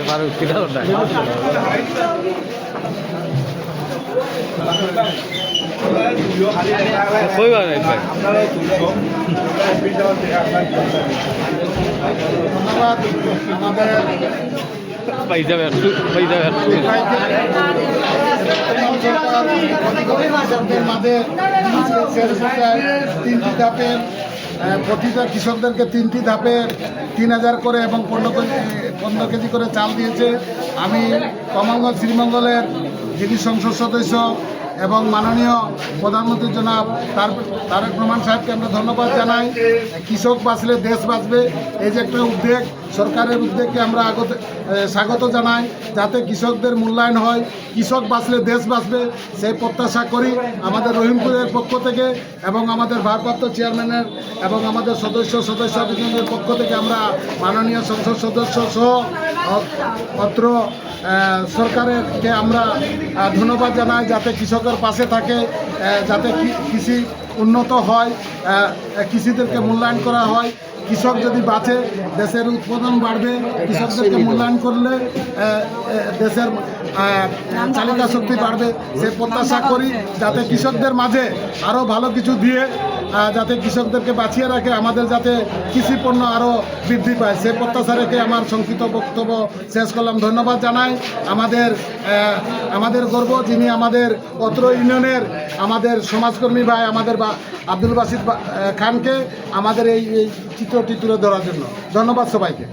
baru kita udah. कोई बात नहीं भाई। पैसा প্রতিটা কৃষকদেরকে 3টি ধাপে 3000 করে এবং 15 কেজি করে চাল দিয়েছে। আমি কমলগঞ্জ শ্রীমঙ্গলের যিনি সংসদ সদস্য এবং মাননীয় প্রধানমন্ত্রী জনাব তারেক রহমান সাহেবকে আমরা ধন্যবাদ জানাই। কৃষক বাঁচলে দেশ বাঁচবে, এই যে একটা উদ্যোগ, সরকারের উদ্যোগকে আমরা স্বাগত জানাই। যাতে কৃষকদের মূল্যায়ন হয়, কৃষক বাঁচলে দেশ বাঁচবে সেই প্রত্যাশা করি আমাদের রহিমপুরের পক্ষ থেকে এবং আমাদের ভারপ্রাপ্ত চেয়ারম্যানের এবং আমাদের সদস্যবৃন্দের পক্ষ থেকে আমরা মাননীয় সংসদ সদস্য সহ অত্র সরকারকে আমরা ধন্যবাদ জানাই। যাতে কৃষকের পাশে থাকে, যাতে কৃষি উন্নত হয়, কৃষিদেরকে মূল্যায়ন করা হয়। কৃষক যদি বাঁচে দেশের উৎপাদন বাড়বে, কৃষকদেরকে মূল্যায়ন করলে দেশের চালিকা শক্তি বাড়বে সে প্রত্যাশা করি। যাতে কৃষকদের মাঝে আরও ভালো কিছু দিয়ে যাতে কৃষকদেরকে বাঁচিয়ে রাখে, আমাদের যাতে কৃষি পণ্য আরও বৃদ্ধি পায় সে প্রত্যাশা রেখে আমার সংক্ষিপ্ত বক্তব্য শেষ করলাম। ধন্যবাদ জানাই আমাদের গর্ব যিনি আমাদের অত্র ইউনিয়নের আমাদের সমাজকর্মী ভাই আমাদের আব্দুল বাসিদ খানকে আমাদের এই চিত্রটি তুলে ধরার জন্য। ধন্যবাদ সবাইকে।